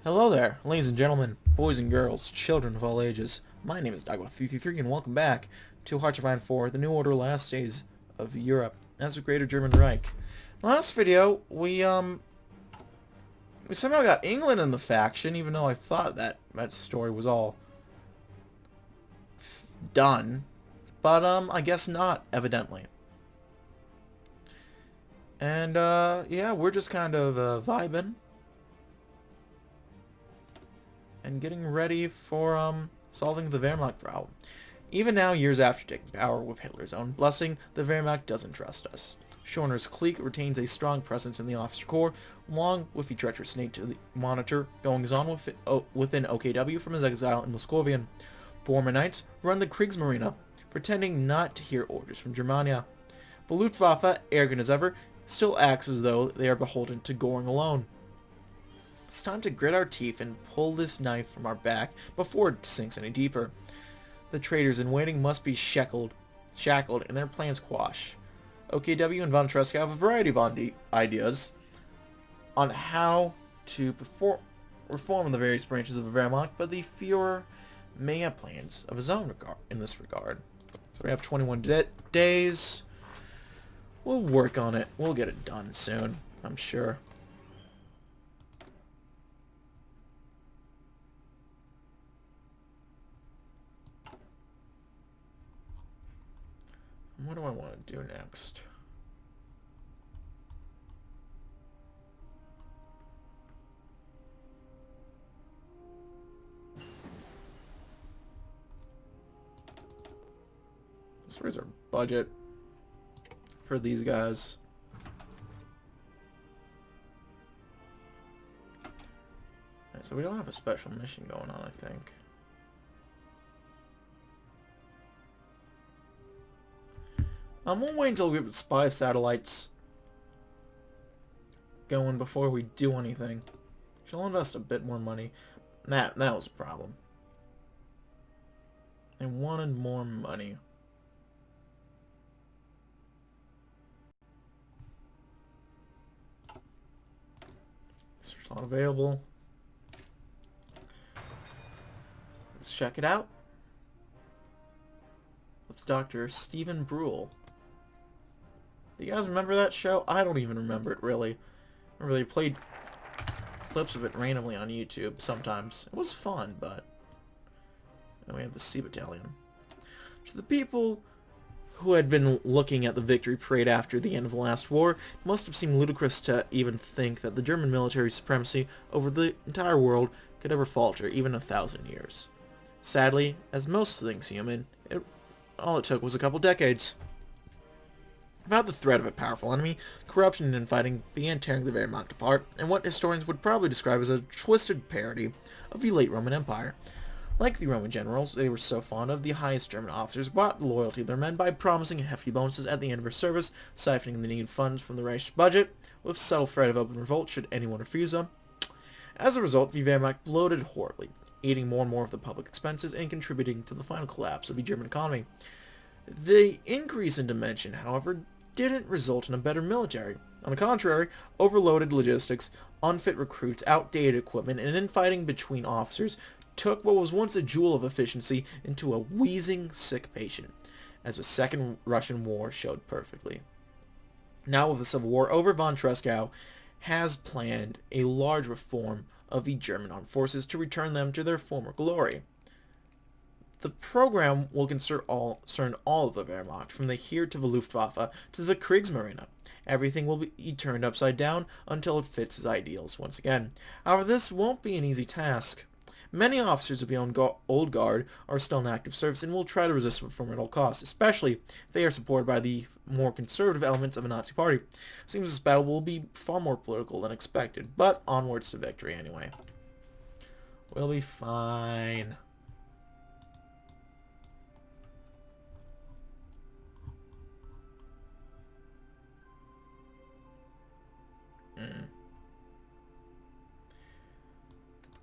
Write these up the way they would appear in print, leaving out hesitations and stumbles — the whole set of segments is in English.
Hello there, ladies and gentlemen, boys and girls, children of all ages. My name is DB333 and welcome back to Hearts of Iron 4, the New Order Last Days of Europe as a Greater German Reich. Last video, we somehow got England in the faction, even though I thought that story was all done. But, I guess not, evidently. And, yeah, we're just kind of, vibing. And getting ready for, solving the Wehrmacht problem. Even now, years after taking power with Hitler's own blessing, the Wehrmacht doesn't trust us. Schorner's clique retains a strong presence in the officer corps, along with the treacherous Nate to monitor goings-on within OKW from his exile in Muscovian. Bormanites run the Kriegsmarine, pretending not to hear orders from Germania. The Luftwaffe, arrogant as ever, still acts as though they are beholden to Göring alone. It's time to grit our teeth and pull this knife from our back before it sinks any deeper. The traitors in waiting must be shackled and their plans quash. OKW and von Tresca have a variety of ideas on how to reform the various branches of the Wehrmacht, but the Führer may have plans of his own in this regard. So we have 21 days. We'll work on it. We'll get it done soon, I'm sure. What do I want to do next? Let's raise our budget for these guys. Right, so we don't have a special mission going on, I think. We'll wait until we get spy satellites going before we do anything. She'll invest a bit more money. That was a problem. I wanted more money. It's not available. Let's check it out. With Dr. Stephen Brule. Do you guys remember that show? I don't even remember it, really. I remember they played clips of it randomly on YouTube sometimes. It was fun, but... And we have the Sea Battalion. To the people who had been looking at the victory parade after the end of the last war, it must have seemed ludicrous to even think that the German military supremacy over the entire world could ever falter, even 1,000 years. Sadly, as most things human, all it took was a couple decades. Without the threat of a powerful enemy, corruption and infighting began tearing the Wehrmacht apart, and what historians would probably describe as a twisted parody of the late Roman Empire. Like the Roman generals they were so fond of, the highest German officers bought the loyalty of their men by promising hefty bonuses at the end of their service, siphoning the needed funds from the Reich's budget, with subtle threat of open revolt should anyone refuse them. As a result, the Wehrmacht bloated horribly, eating more and more of the public expenses and contributing to the final collapse of the German economy. The increase in dimension, however, didn't result in a better military. On the contrary, overloaded logistics, unfit recruits, outdated equipment, and infighting between officers took what was once a jewel of efficiency into a wheezing, sick patient, as the Second Russian War showed perfectly. Now with the Civil War over, von Tresca has planned a large reform of the German armed forces to return them to their former glory. The program will concern all of the Wehrmacht, from the Heer to the Luftwaffe to the Kriegsmarine. Everything will be turned upside down until it fits his ideals once again. However, this won't be an easy task. Many officers of the old guard are still in active service and will try to resist reform at all costs, especially if they are supported by the more conservative elements of a Nazi party. It seems this battle will be far more political than expected, but onwards to victory anyway. We'll be fine.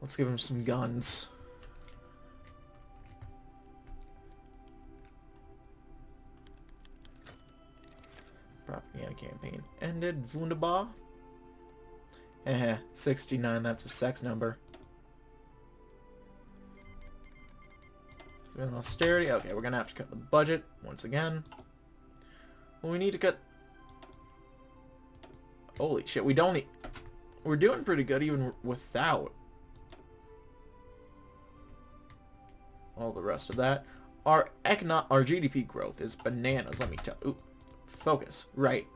Let's give him some guns. Propaganda campaign ended. Wunderbar. 69, that's a sex number. Spend austerity. Okay, we're gonna have to cut the budget once again. Well, we need to cut... Holy shit, we don't... We're doing pretty good even without all the rest of that. Our GDP growth is bananas, let me tell you. Focus. Right.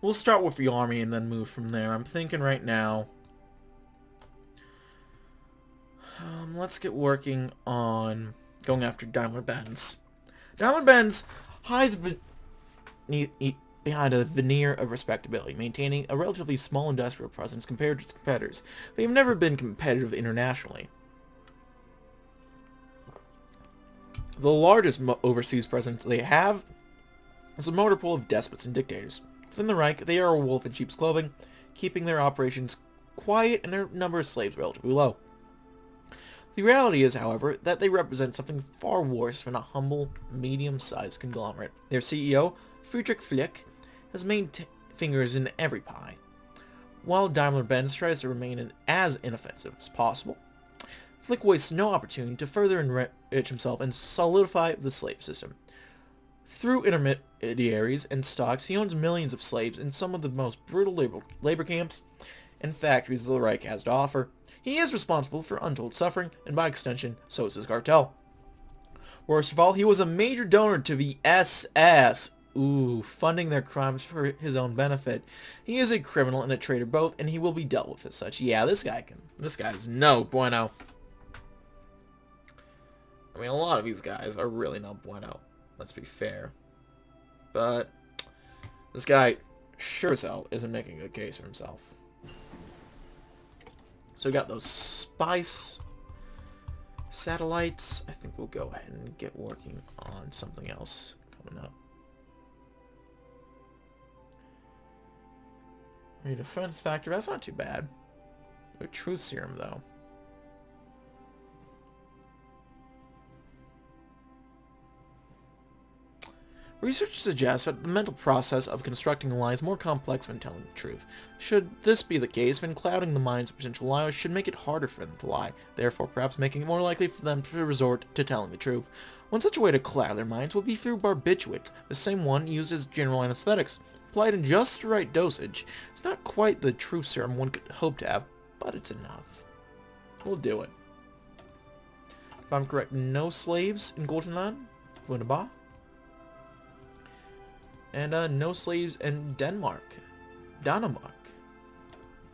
We'll start with the army and then move from there. I'm thinking right now... let's get working on going after Daimler-Benz. Daimler-Benz hides behind a veneer of respectability, maintaining a relatively small industrial presence compared to its competitors. They have never been competitive internationally. The largest overseas presence they have is a motor pool of despots and dictators. Within the Reich, they are a wolf in sheep's clothing, keeping their operations quiet and their number of slaves relatively low. The reality is, however, that they represent something far worse than a humble, medium-sized conglomerate. Their CEO, Friedrich Flick, has made fingers in every pie. While Daimler-Benz tries to remain as inoffensive as possible, Flick wastes no opportunity to further enrich himself and solidify the slave system. Through intermediaries and stocks, he owns millions of slaves in some of the most brutal labor camps and factories the Reich has to offer. He is responsible for untold suffering, and by extension, so is his cartel. Worst of all, he was a major donor to the SS. Ooh, funding their crimes for his own benefit. He is a criminal and a traitor both, and he will be dealt with as such. Yeah, this guy is no bueno. I mean, a lot of these guys are really no bueno. Let's be fair. But this guy sure as hell isn't making a good case for himself. So we got those spice satellites. I think we'll go ahead and get working on something else coming up. Defense factor, that's not too bad. A truth serum, though. Research suggests that the mental process of constructing a lie is more complex than telling the truth. Should this be the case, then clouding the minds of potential liars should make it harder for them to lie, therefore perhaps making it more likely for them to resort to telling the truth. One such way to cloud their minds would be through barbiturates, the same one used as general anesthetics. Applied in just the right dosage, it's not quite the truth serum one could hope to have, but it's enough. We'll do it. If I'm correct, no slaves in Gotenland. Wunderbar. And no slaves in Denmark. Danemark.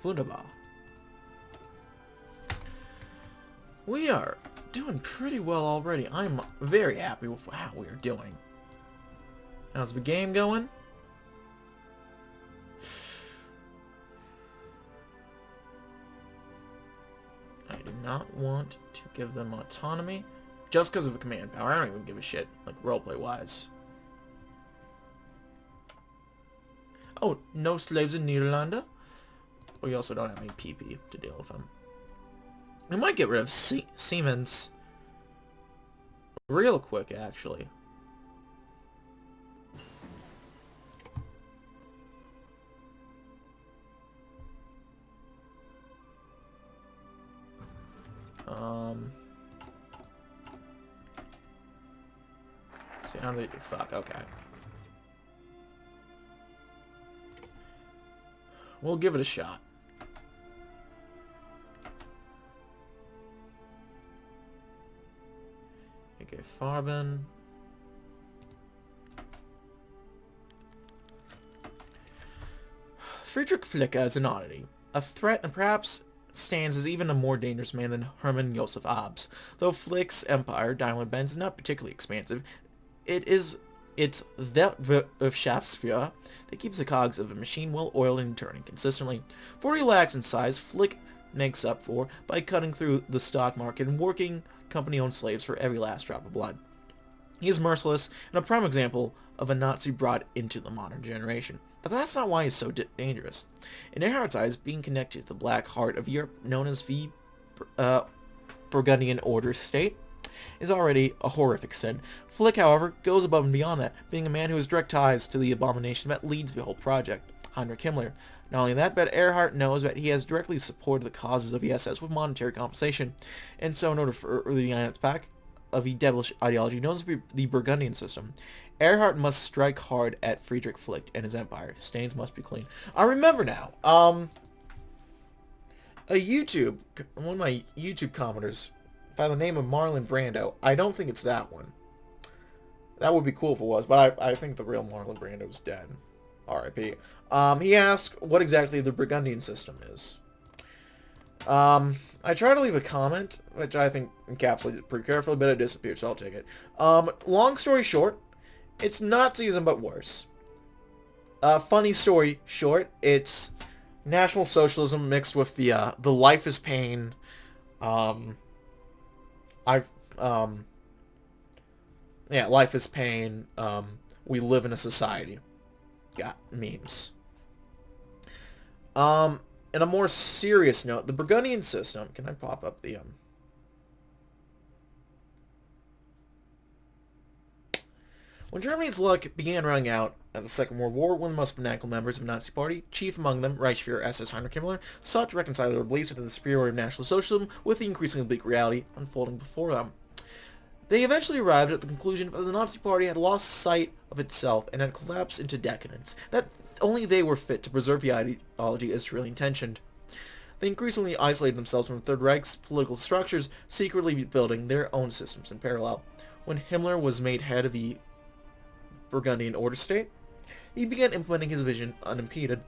Wunderbar. We are doing pretty well already. I'm very happy with how we are doing. How's the game going? I do not want to give them autonomy just because of a command power. I don't even give a shit, like roleplay wise. Oh, no slaves in Nederlanden. We also don't have any PP to deal with them. We might get rid of Siemens real quick, actually. See how they... Fuck, okay. We'll give it a shot. Okay, Farben. Friedrich Flick is an oddity, a threat, and perhaps stands as even a more dangerous man than Hermann Josef Abs. Though Flick's empire, Daimler-Benz, is not particularly expansive, it's Weltwirtschaftsführer that keeps the cogs of a machine well oiled and turning consistently. 40 lakhs in size, Flick makes up for by cutting through the stock market and working company-owned slaves for every last drop of blood. He is merciless and a prime example of a Nazi brought into the modern generation. But that's not why he's so dangerous. In Erhard's eyes, being connected to the black heart of Europe, known as the Burgundian Order state, is already a horrific sin. Flick, however, goes above and beyond that, being a man who has direct ties to the abomination that leads the whole project. Heinrich Himmler. Not only that, but Ehrhardt knows that he has directly supported the causes of the SS with monetary compensation, and so in order for the United Pack of the devilish ideology known as the Burgundian system, Ehrhardt must strike hard at Friedrich Flick and his empire. Stains must be clean. I remember now. One of my YouTube commenters by the name of Marlon Brando. I don't think it's that one. That would be cool if it was, but I think the real Marlon Brando is dead. R.I.P. He asked what exactly the Burgundian system is. I tried to leave a comment, which I think encapsulates it pretty carefully, but it disappeared, so I'll take it. Long story short, it's Nazism, but worse. Funny story short, it's National Socialism mixed with the Life is Pain, Life is Pain, we live in a society. Got memes. In a more serious note, the Burgundian system... Can I pop up the... When Germany's luck began running out at the Second World War, one of the most fanatical members of the Nazi Party, chief among them, Reich SS Heinrich Himmler, sought to reconcile their beliefs into the superiority of National Socialism with the increasingly bleak reality unfolding before them. They eventually arrived at the conclusion that the Nazi Party had lost sight of itself and had collapsed into decadence, that only they were fit to preserve the ideology as truly intentioned. They increasingly isolated themselves from the Third Reich's political structures, secretly building their own systems in parallel. When Himmler was made head of the Burgundian Order State, he began implementing his vision unimpeded.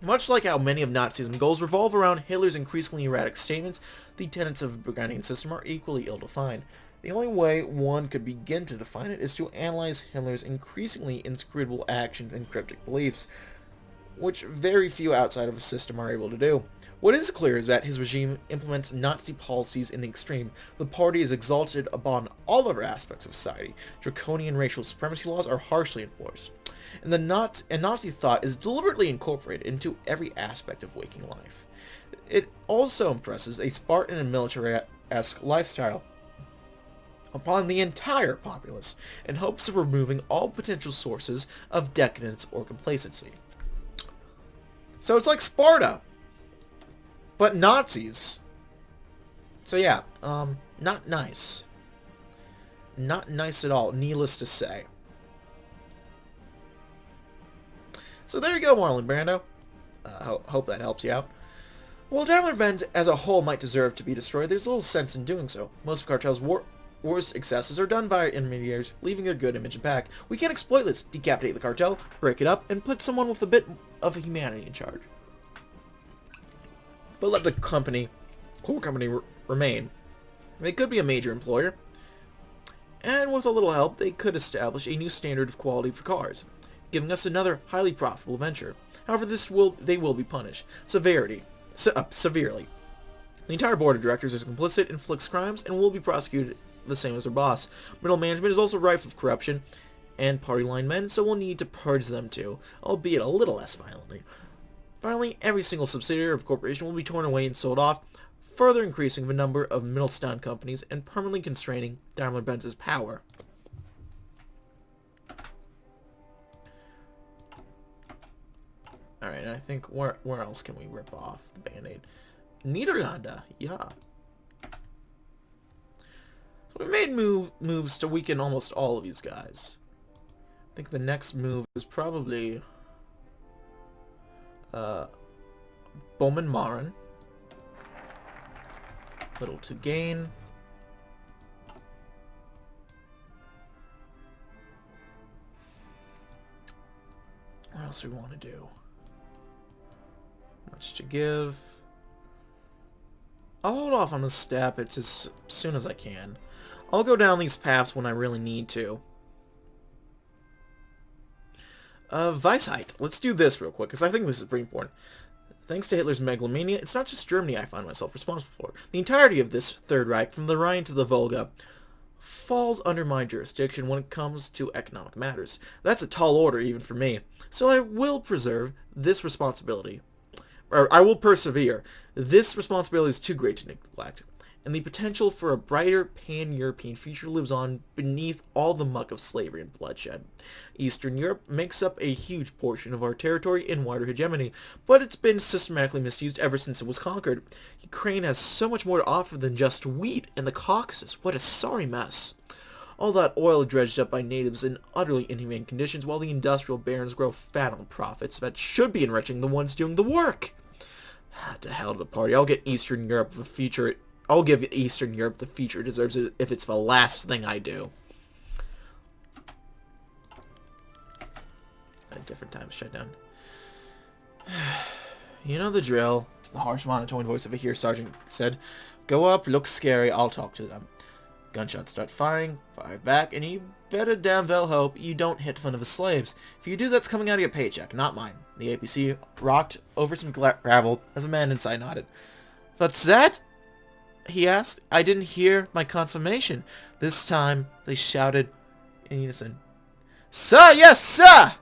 Much like how many of Nazism's goals revolve around Hitler's increasingly erratic statements, the tenets of the Burgundian system are equally ill-defined. The only way one could begin to define it is to analyze Himmler's increasingly inscrutable actions and cryptic beliefs, which very few outside of a system are able to do. What is clear is that his regime implements Nazi policies in the extreme. The party is exalted upon all other aspects of society. Draconian racial supremacy laws are harshly enforced. And Nazi thought is deliberately incorporated into every aspect of waking life. It also impresses a Spartan and military-esque lifestyle upon the entire populace in hopes of removing all potential sources of decadence or complacency. So it's like Sparta, but Nazis. So yeah, not nice. Not nice at all, needless to say. So there you go, Marlon Brando. Hope that helps you out. While Daimler-Benz as a whole might deserve to be destroyed, there's little sense in doing so. Most of Cartel's worst excesses are done by intermediaries, leaving their good image intact. We can't exploit this, decapitate the cartel, break it up, and put someone with a bit of humanity in charge. But let the core company remain. They could be a major employer, and with a little help, they could establish a new standard of quality for cars, giving us another highly profitable venture. However, they will be punished severely. The entire board of directors is complicit in Flick's crimes and will be prosecuted the same as their boss. Middle management is also rife with corruption and party line men, so we'll need to purge them too, albeit a little less violently. Finally, every single subsidiary of a corporation will be torn away and sold off, further increasing the number of Mittelstand companies and permanently constraining Daimler-Benz's power. Alright, I think where else can we rip off the Band-Aid? Niederlande, yeah. So we made moves to weaken almost all of these guys. I think the next move is probably Bowman Maren. Little to gain. What else do we want to do? Much to give. I'll hold off on the step as soon as I can. I'll go down these paths when I really need to. Weisheit. Let's do this real quick, because I think this is pretty important. Thanks to Hitler's megalomania, it's not just Germany I find myself responsible for. The entirety of this Third Reich, from the Rhine to the Volga, falls under my jurisdiction when it comes to economic matters. That's a tall order even for me. So I will preserve this responsibility. Or I will persevere. This responsibility is too great to neglect. and the potential for a brighter pan-European future lives on beneath all the muck of slavery and bloodshed. Eastern Europe makes up a huge portion of our territory in wider hegemony, but it's been systematically misused ever since it was conquered. Ukraine has so much more to offer than just wheat and the Caucasus. What a sorry mess. All that oil dredged up by natives in utterly inhumane conditions, while the industrial barons grow fat on profits that should be enriching the ones doing the work. To hell to the party. I'll give Eastern Europe the future it deserves if it's the last thing I do. At different times, shut down. You know the drill. The harsh monotone voice of a here sergeant said. Go up, look scary, I'll talk to them. Gunshots start firing, fire back, and you better damn well hope you don't hit one of the slaves. If you do, that's coming out of your paycheck, not mine. The APC rocked over some gravel as a man inside nodded. What's that? He asked. I didn't hear my confirmation. This time, they shouted in unison. Sir, yes, sir!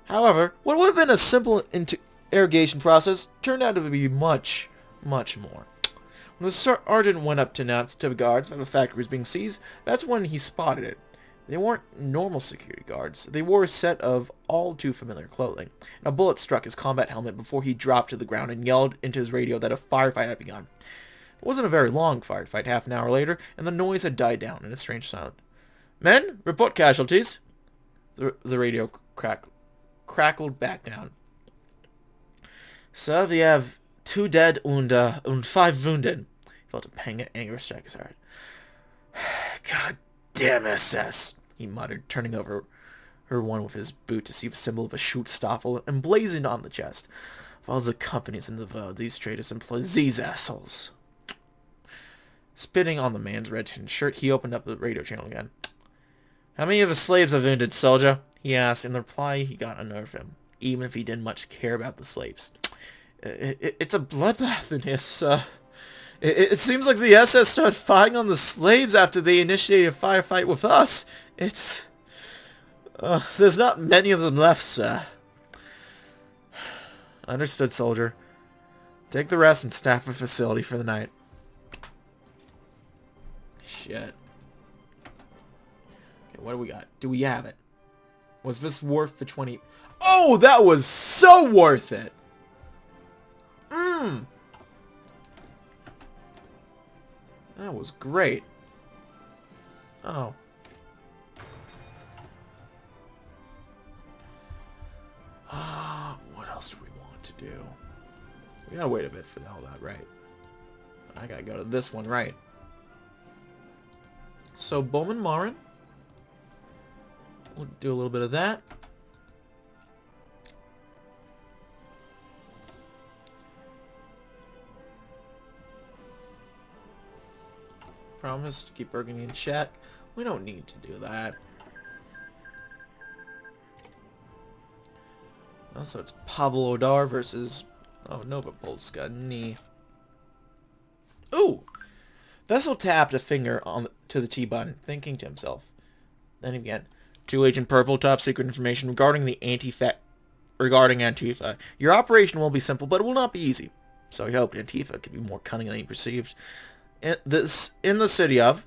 However, what would have been a simple interrogation process turned out to be much, much more. When the sergeant went up to announce to the guards that the factory was being seized, that's when he spotted it. They weren't normal security guards. They wore a set of all too familiar clothing. And a bullet struck his combat helmet before he dropped to the ground and yelled into his radio that a firefight had begun. It wasn't a very long firefight. Half an hour later, and the noise had died down in a strange sound. Men, report casualties. The radio crackled back down. Sir, we have 2 dead and 5 wounded. He felt a pang of anger strike his heart. God damn SS, he muttered, turning over her one with his boot to see the symbol of a Schutzstaffel emblazoned on the chest. Of all the companies in the world, these traitors employ these assholes. Spitting on the man's red-tinted shirt, he opened up the radio channel again. How many of the slaves are wounded, soldier? He asked. In reply, he got unnerved him, even if he didn't much care about the slaves. It's a bloodbath in here, sir. It seems like the SS started firing on the slaves after they initiated a firefight with us. There's not many of them left, sir. Understood, soldier. Take the rest and staff the facility for the night. Shit. Okay, what do we got? Do we have it? Was this worth the 20... Oh, that was so worth it! That was great. Oh. What else do we want to do? We gotta wait a bit for all that, right? I gotta go to this one, right? So, Bowman Marin. We'll do a little bit of that. Promise to keep Burgundian in check. We don't need to do that. Also, it's Pablo Odar versus... Oh, Nova Polska. Knee. Ooh! Vessel tapped a finger to the T-button, thinking to himself. Then he began. To Agent Purple, top secret information regarding Antifa. Your operation will be simple, but it will not be easy. So he hoped Antifa could be more cunning than he perceived. In the city of...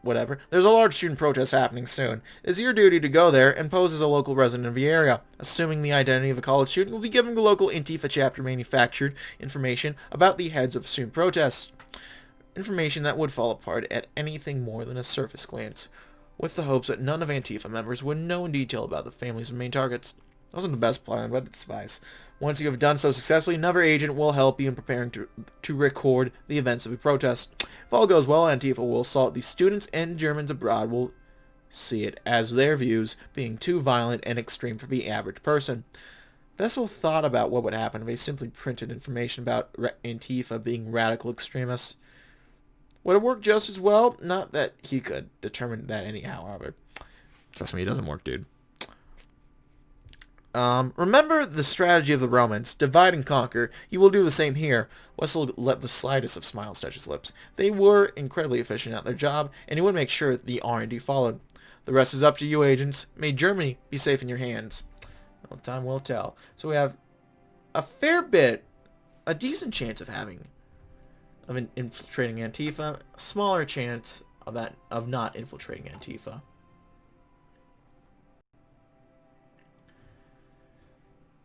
whatever. There's a large student protest happening soon. It's your duty to go there and pose as a local resident of the area. Assuming the identity of a college student, will be giving the local Antifa chapter manufactured information about the heads of student protests. Information that would fall apart at anything more than a surface glance, with the hopes that none of Antifa members would know in detail about the families of main targets. It wasn't the best plan, but it's suffice. Once you have done so successfully, another agent will help you in preparing to record the events of a protest. If all goes well, Antifa will assault the students, and Germans abroad will see it as their views being too violent and extreme for the average person. Vessel thought about what would happen if they simply printed information about Antifa being radical extremists. Would it work just as well? Not that he could determine that anyhow, however. Trust me, it doesn't work, dude. Remember the strategy of the Romans. Divide and conquer. You will do the same here. Wessel let the slightest of smiles touch his lips. They were incredibly efficient at their job, and he would make sure the R&D followed. The rest is up to you, agents. May Germany be safe in your hands. Well, time will tell. So we have a fair bit, a decent chance of having of infiltrating Antifa, a smaller chance of not infiltrating Antifa.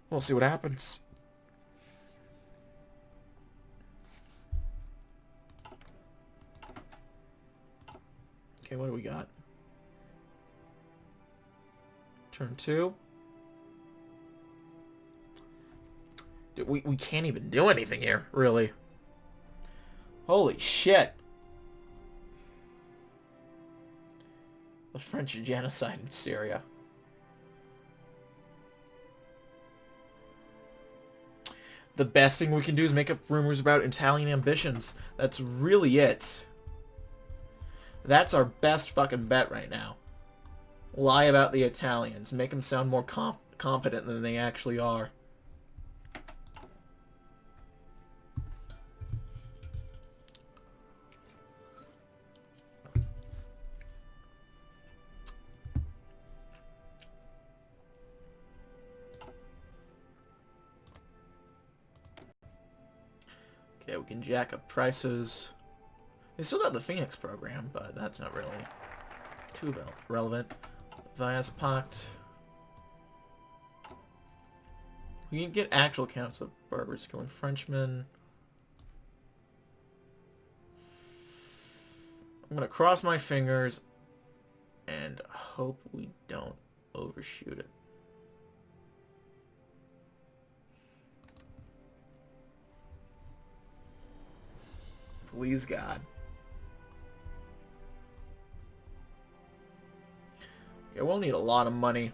We'll see what happens. Okay, what do we got? Turn 2. Dude, we can't even do anything here, really. Holy shit. The French genocide in Syria. The best thing we can do is make up rumors about Italian ambitions. That's really it. That's our best fucking bet right now. Lie about the Italians. Make them sound more competent than they actually are. Okay, we can jack up prices. They still got the Phoenix program, but that's not really too relevant. Viaspact. We can get actual counts of Berbers killing Frenchmen. I'm gonna cross my fingers and hope we don't overshoot it. Please, God. Yeah, we'll need a lot of money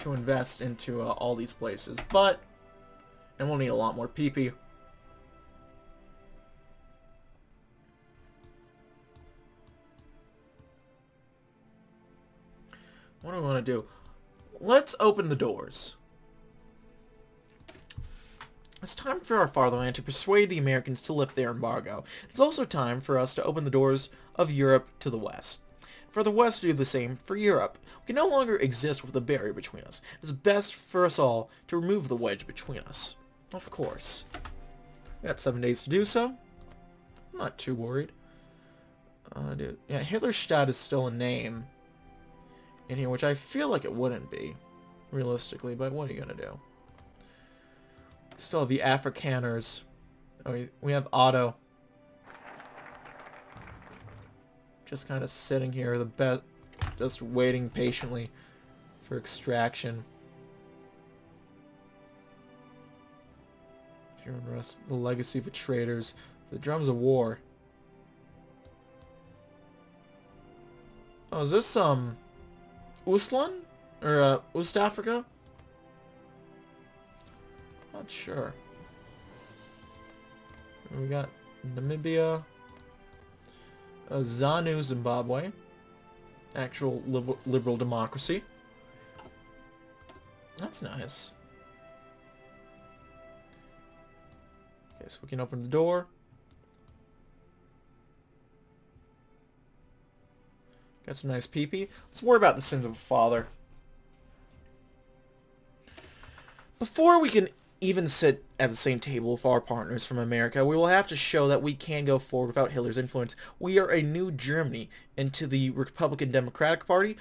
to invest into all these places, and we'll need a lot more PP. What do I want to do? Let's open the doors. It's time for our fatherland to persuade the Americans to lift their embargo. It's also time for us to open the doors of Europe to the West. For the West to do the same for Europe. We can no longer exist with a barrier between us. It's best for us all to remove the wedge between us. Of course. We got 7 days to do so. I'm not too worried. Dude. Yeah, Hitlerstadt is still a name in here, which I feel like it wouldn't be, realistically, but what are you gonna do? Still have the Afrikaners. Oh, we have Otto. Just kind of sitting here, just waiting patiently for extraction. Human rest, the legacy of the traitors, the drums of war. Oh, is this Uslan or East Africa? Not sure. We got Namibia, ZANU, Zimbabwe, actual liberal democracy. That's nice. Okay, so we can open the door. Got some nice pee-pee. Let's worry about the sins of a father. Before we can even sit at the same table with our partners from America, we will have to show that we can go forward without Hitler's influence. We are a new Germany, and to the Republican Democratic Party,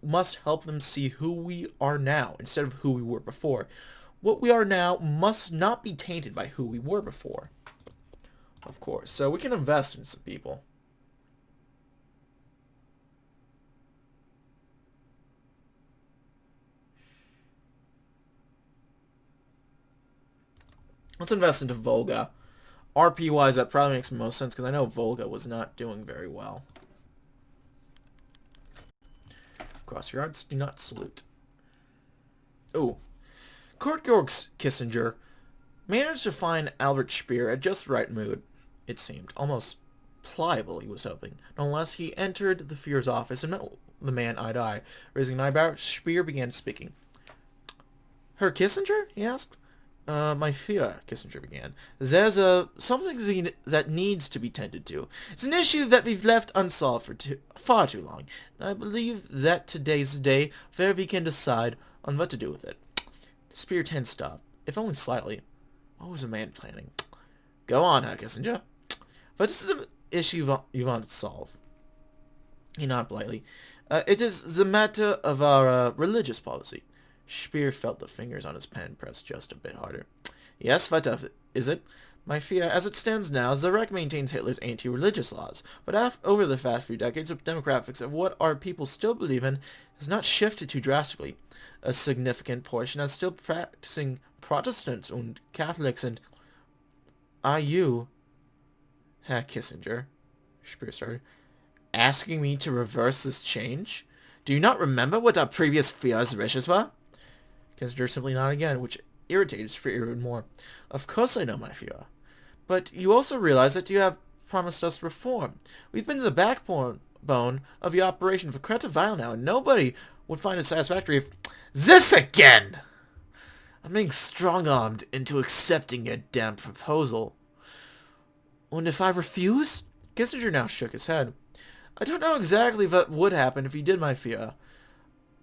must help them see who we are now instead of who we were before. What we are now must not be tainted by who we were before. Of course, so we can invest in some people. Let's invest into Volga. RP-wise, that probably makes the most sense, because I know Volga was not doing very well. Cross your hearts, do not salute. Ooh. Kurt-Georg Kissinger managed to find Albert Speer at just the right mood, it seemed. Almost pliable, he was hoping. Nonetheless, he entered the Führer's office and met the man eye to eye. Raising an eyebrow, Speer began speaking. Herr Kissinger? He asked. My Führer, Kissinger began. There's something that needs to be tended to. It's an issue that we've left unsolved for far too long. And I believe that today's the day where we can decide on what to do with it. The Spear tensed up, if only slightly. What was the man planning? Go on, Herr Kissinger. But this is the issue you want to solve. He nodded politely. It is the matter of our religious policy. Speer felt the fingers on his pen press just a bit harder. Yes, what of it? Is it? My fear, as it stands now, the Reich maintains Hitler's anti-religious laws, but over the past few decades, the demographics of what our people still believe in has not shifted too drastically. A significant portion are still practicing Protestants and Catholics, and are you, Herr Kissinger, Speer started, asking me to reverse this change? Do you not remember what our previous Führer's wishes were? Kissinger simply nodded again, which irritated Speer even more. Of course I know, my Führer. But you also realize that you have promised us reform. We've been the backbone of your operation for quite a while now, and nobody would find it satisfactory if... This again! I'm being strong-armed into accepting your damn proposal. And if I refuse? Kissinger now shook his head. I don't know exactly what would happen if you did, my Führer.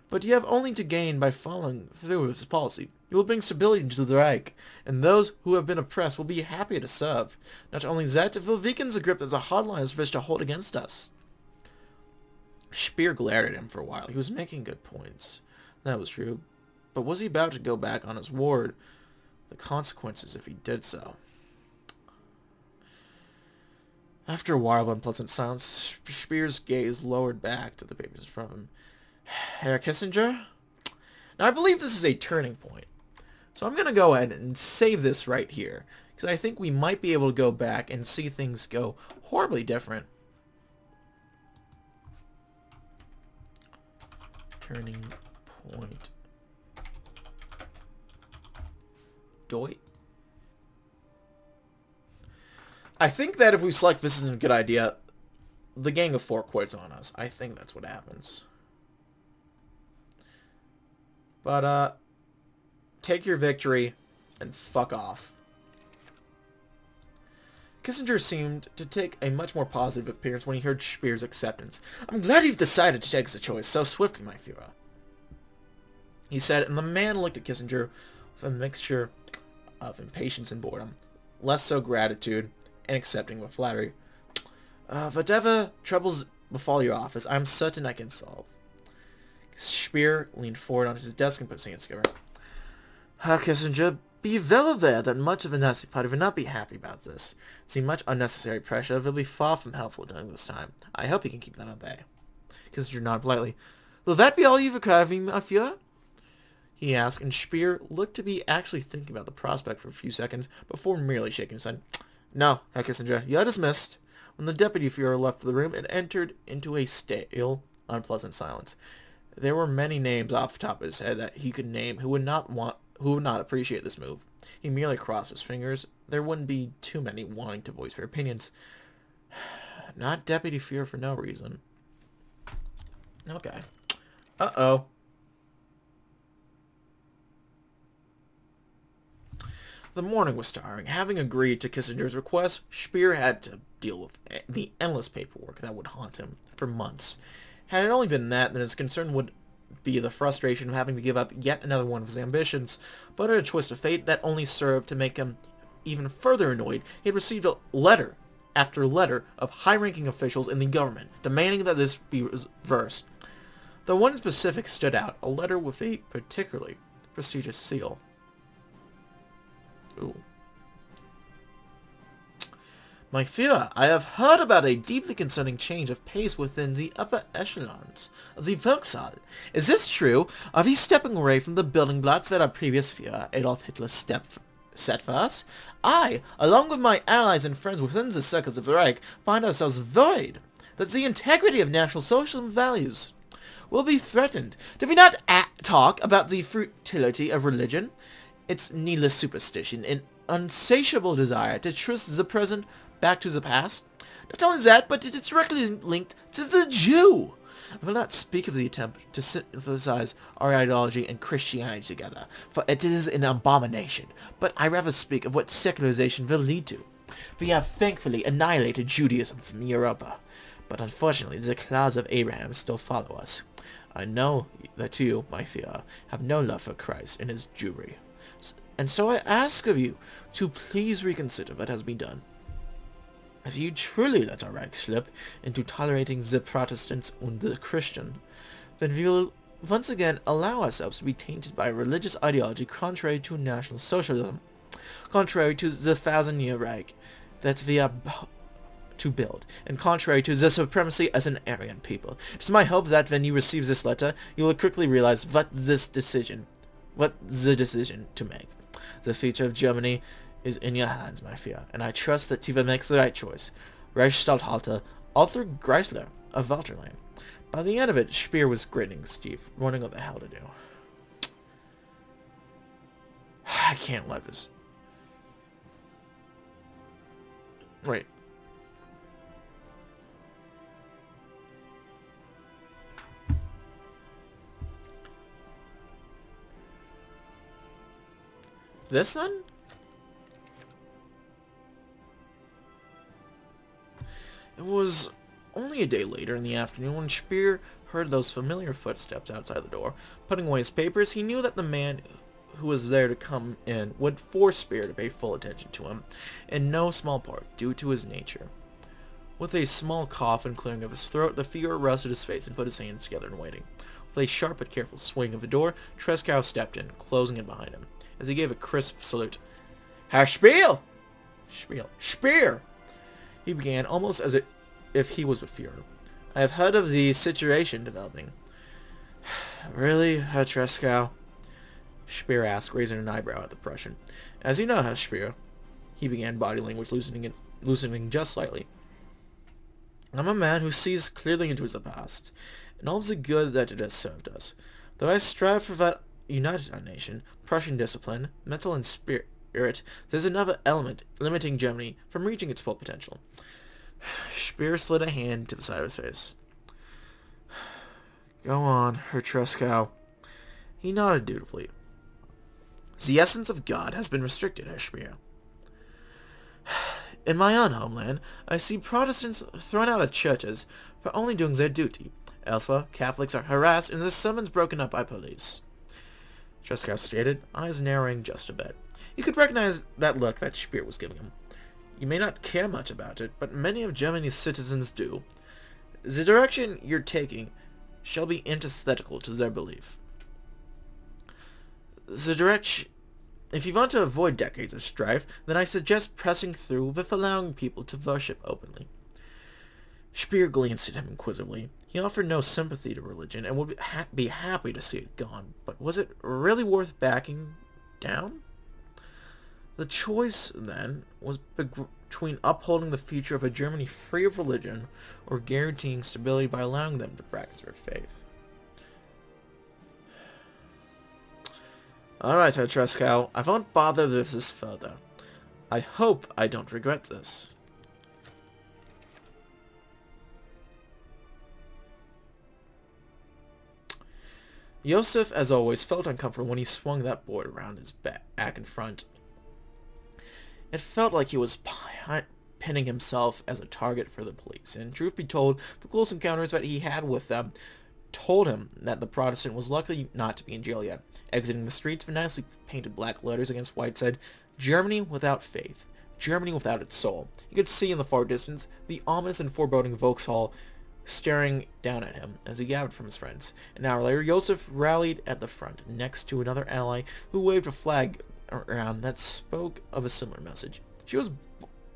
But you have only to gain by following through with this policy. You will bring stability to the Reich, and those who have been oppressed will be happy to serve. Not only that, it will weaken the grip that the hardliners wish to hold against us. Speer glared at him for a while. He was making good points. That was true. But was he about to go back on his word? The consequences if he did so. After a while of unpleasant silence, Speer's gaze lowered back to the papers in front of him. Herr Kissinger? Now, I believe this is a turning point. So I'm going to go ahead and save this right here, because I think we might be able to go back and see things go horribly different. Turning point. Doi. I think that if we select this isn't a good idea, the Gang of Four quits on us. I think that's what happens. But, take your victory and fuck off. Kissinger seemed to take a much more positive appearance when he heard Speer's acceptance. I'm glad you've decided to take the choice so swiftly, my Führer, he said, and the man looked at Kissinger with a mixture of impatience and boredom, less so gratitude and accepting with flattery. Whatever troubles befall your office, I'm certain I can solve. Speer leaned forward onto his desk and put his hands together. Herr Kissinger, be well aware that much of the Nazi Party will not be happy about this. See, much unnecessary pressure will be far from helpful during this time. I hope you can keep them at bay. Kissinger nodded politely. Will that be all you require of me, my Führer? He asked, and Speer looked to be actually thinking about the prospect for a few seconds before merely shaking his head. No, Herr Kissinger, you are dismissed. When the deputy Führer left the room, it entered into a stale, unpleasant silence. There were many names off the top of his head that he could name who would not appreciate this move. He merely crossed his fingers. There wouldn't be too many wanting to voice their opinions. Not Deputy Führer for no reason. Okay. Uh-oh. The morning was tiring. Having agreed to Kissinger's request, Speer had to deal with the endless paperwork that would haunt him for months. Had it only been that, then his concern would be the frustration of having to give up yet another one of his ambitions. But in a twist of fate, that only served to make him even further annoyed. He had received a letter after letter of high-ranking officials in the government demanding that this be reversed. The one specific stood out, a letter with a particularly prestigious seal. Ooh. My Führer, I have heard about a deeply concerning change of pace within the upper echelons of the Volkswahl. Is this true? Are we stepping away from the building blocks that our previous Führer, Adolf Hitler, set for us? I, along with my allies and friends within the circles of the Reich, find ourselves worried that the integrity of National Socialist values will be threatened. Did we not talk about the futility of religion, its needless superstition, and unsatiable desire to trace the present back to the past? Not only that, but it is directly linked to the Jew. I will not speak of the attempt to synthesize our ideology and Christianity together, for it is an abomination, but I rather speak of what secularization will lead to. We have thankfully annihilated Judaism from Europa, but unfortunately the claws of Abraham still follow us. I know that you, my Führer, have no love for Christ and his Jewry, and so I ask of you to please reconsider what has been done. If you truly let our Reich slip into tolerating the Protestants and the Christian, then we will once again allow ourselves to be tainted by a religious ideology contrary to National Socialism, contrary to the 1,000-year Reich that we are to build, and contrary to the supremacy as an Aryan people. It is my hope that when you receive this letter, you will quickly realize what the decision to make. The future of Germany is in your hands, my fear, and I trust that Tiva makes the right choice. Reichsstatthalter Arthur Greisler of Walterlane. By the end of it, Speer was grinning Steve, wondering what the hell to do. I can't let this. Wait. This then? It was only a day later in the afternoon when Speer heard those familiar footsteps outside the door. Putting away his papers, he knew that the man who was there to come in would force Speer to pay full attention to him, in no small part due to his nature. With a small cough and clearing of his throat, the Führer rested his face and put his hands together in waiting. With a sharp but careful swing of the door, Treschow stepped in, closing it behind him. As he gave a crisp salute, "Herr Speer!" Speer! He began, almost as if he was the Führer. "I have heard of the situation developing." "Really, Herr Treschow?" Speer asked, raising an eyebrow at the Prussian. "As you know, Herr Speer," he began, body language loosening just slightly, "I'm a man who sees clearly into the past, and all of the good that it has served us. Though I strive for that united our nation, Prussian discipline, mental and spirit, there's another element limiting Germany from reaching its full potential." Speer slid a hand to the side of his face. "Go on, Herr Treschow." He nodded dutifully. "The essence of God has been restricted, Herr Speer. In my own homeland, I see Protestants thrown out of churches for only doing their duty. Elsewhere, Catholics are harassed and their sermons broken up by police." Treschow stated, eyes narrowing just a bit. He could recognize that look that Speer was giving him. "You may not care much about it, but many of Germany's citizens do. The direction you're taking shall be antithetical to their belief. If you want to avoid decades of strife, then I suggest pressing through with allowing people to worship openly." Speer glanced at him inquisitively. He offered no sympathy to religion and would be happy to see it gone, but was it really worth backing down? The choice, then, was between upholding the future of a Germany free of religion or guaranteeing stability by allowing them to practice their faith. "Alright, Herr Treschow, I won't bother with this further. I hope I don't regret this." Joseph, as always, felt uncomfortable when he swung that board around his back and front. It felt like he was pinning himself as a target for the police, and truth be told, the close encounters that he had with them told him that the Protestant was lucky not to be in jail yet. Exiting the streets, with nicely painted black letters against white said, "Germany without faith. Germany without its soul." You could see in the far distance the ominous and foreboding Vauxhall staring down at him as he gathered from his friends. An hour later, Joseph rallied at the front, next to another ally who waved a flag around that spoke of a similar message. She was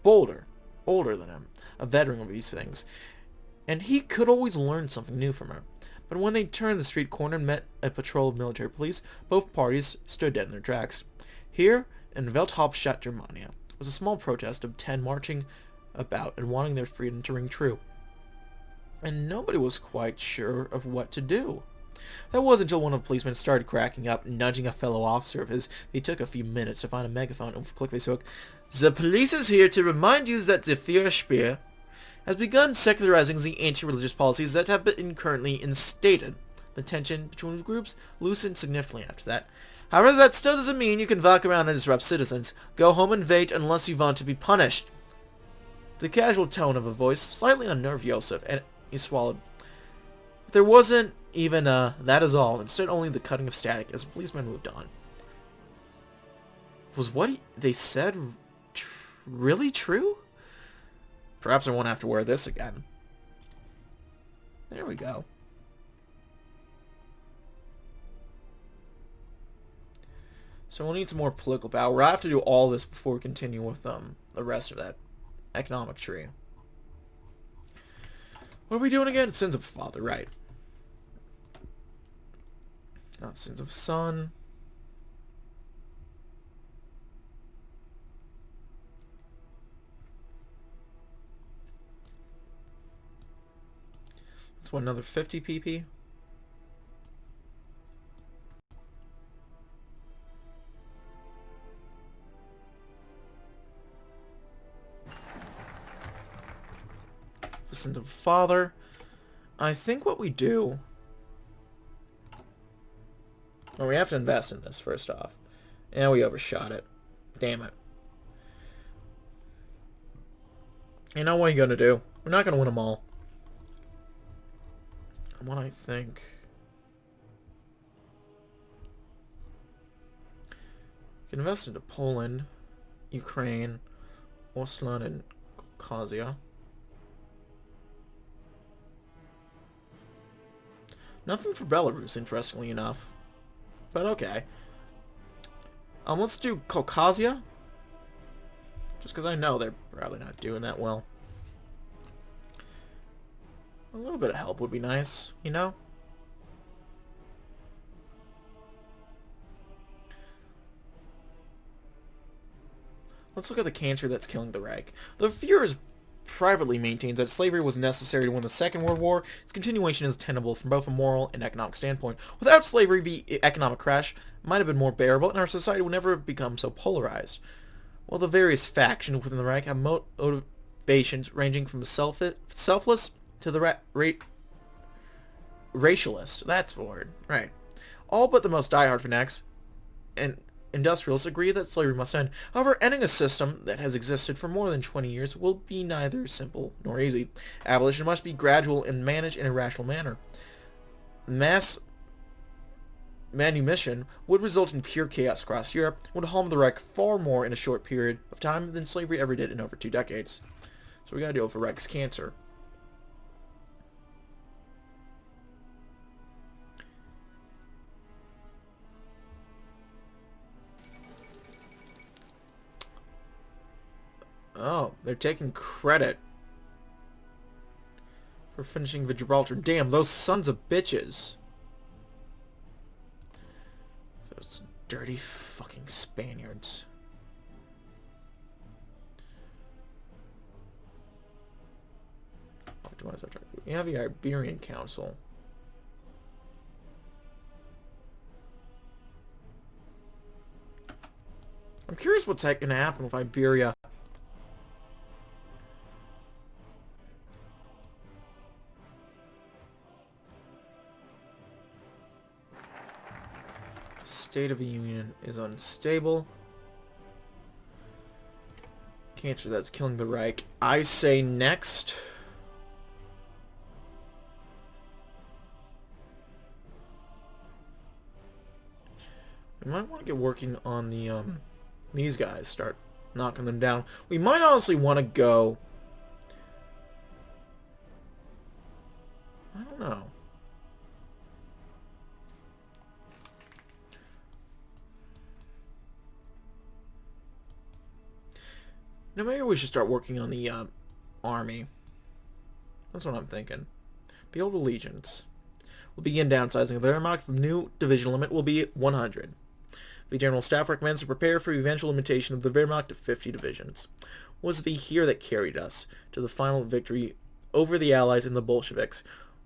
older than him, a veteran of these things, and he could always learn something new from her. But when they turned the street corner and met a patrol of military police, both parties stood dead in their tracks. Here, in Welthauptstadt, Germania, was a small protest of 10 marching about and wanting their freedom to ring true. And nobody was quite sure of what to do. That was until one of the policemen started cracking up, nudging a fellow officer of his. They took a few minutes to find a megaphone and quickly spoke. "The police is here to remind you that the Führer Speer has begun secularizing the anti-religious policies that have been currently instated." The tension between the groups loosened significantly after that. "However, that still doesn't mean you can walk around and disrupt citizens. Go home and wait unless you want to be punished." The casual tone of a voice slightly unnerved Joseph, and he swallowed. There wasn't even a "that is all," instead only the cutting of static as the policeman moved on. Was what they said really true? Perhaps I won't have to wear this again. There we go. So we'll need some more political power. We'll have to do all this before we continue with the rest of that economic tree. What are we doing again? Sins of Father, right. Not Sins of Son. That's what, another 50 PP? Sins of Father. I think what we do... Well, we have to invest in this first off. And we overshot it. Damn it. You know what you're gonna do? We're not gonna win them all. And what I think... You can invest into Poland, Ukraine, Ostland, and Caucasia. Nothing for Belarus, interestingly enough. But okay. Let's do Caucasia. Just because I know they're probably not doing that well. A little bit of help would be nice, you know? Let's look at the cancer that's killing the Reich. The Fuhrer's privately maintains that slavery was necessary to win the Second World War. Its continuation is tenable from both a moral and economic standpoint. Without slavery, the economic crash might have been more bearable, and our society would never have become so polarized. While the various factions within the Reich have motivations ranging from the selfless to the racialist. That's the word. Right. All but the most diehard fanatics and industrialists agree that slavery must end. However, ending a system that has existed for more than 20 years will be neither simple nor easy. Abolition must be gradual and managed in a rational manner. Mass manumission would result in pure chaos across Europe and would harm the Reich far more in a short period of time than slavery ever did in over 2 decades. So we gotta deal with Reich's cancer. Oh, they're taking credit for finishing the Gibraltar. Damn, those sons of bitches. Those dirty fucking Spaniards. We have the Iberian Council. I'm curious what's going to happen with Iberia. State of the Union is unstable. Cancer that's killing the Reich. I say next. We might want to get working on the these guys. Start knocking them down. We might honestly want to go. I don't know. Now maybe we should start working on the army. That's what I'm thinking. Build allegiance. We'll begin downsizing the Wehrmacht. The new division limit will be 100. The General Staff recommends to prepare for the eventual limitation of the Wehrmacht to 50 divisions. It was the here that carried us to the final victory over the Allies and the Bolsheviks.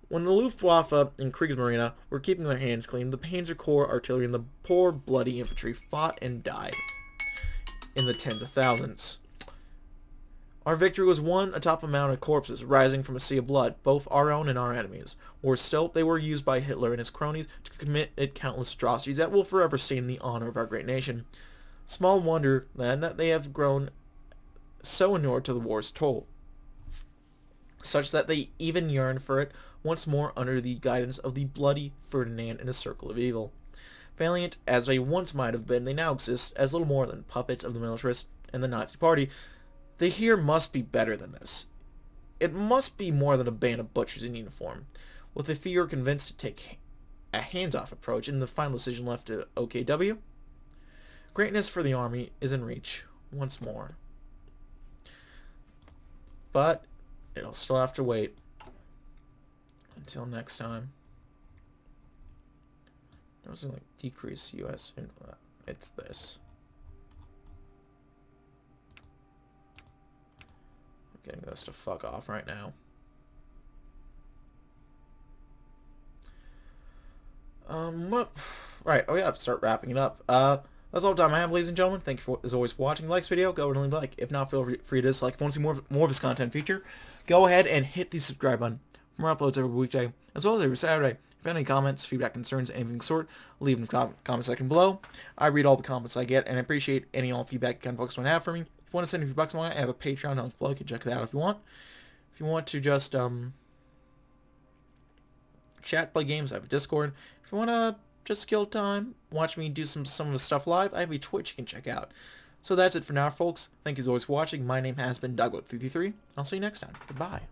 When the Luftwaffe and Kriegsmarine were keeping their hands clean, the Panzer Corps artillery and the poor bloody infantry fought and died in the tens of thousands. Our victory was won atop a mountain of corpses, rising from a sea of blood, both our own and our enemies. Worse still, they were used by Hitler and his cronies to commit countless atrocities that will forever stain the honor of our great nation. Small wonder, then, that they have grown so inured to the war's toll, such that they even yearn for it once more under the guidance of the bloody Ferdinand in a circle of evil. Valiant as they once might have been, they now exist as little more than puppets of the militarists and the Nazi Party. The here must be better than this. It must be more than a band of butchers in uniform, with a few are convinced to take a hands-off approach, and the final decision left to OKW. Greatness for the army is in reach once more. But it'll still have to wait until next time. It was like decrease U.S. It's this. I'm getting this to fuck off right now. What? Right. Oh yeah. Start wrapping it up. That's all the time I have, ladies and gentlemen. Thank you for, as always, for watching. Like this video, go and leave a like. If not, feel free to dislike. If you want to see more of this content feature, go ahead and hit the subscribe button for more uploads every weekday, as well as every Saturday. If you have any comments, feedback, concerns, anything of the sort, leave them in the comment section below. I read all the comments I get, and I appreciate any all feedback you kind folks want to have for me. If you want to send me a few bucks my way, I have a Patreon link below. You can check that out if you want. If you want to just chat, play games, I have a Discord. If you want to just kill time, watch me do some of the stuff live, I have a Twitch you can check out. So that's it for now, folks. Thank you as always for watching. My name has been Dogwood333. I'll see you next time. Goodbye.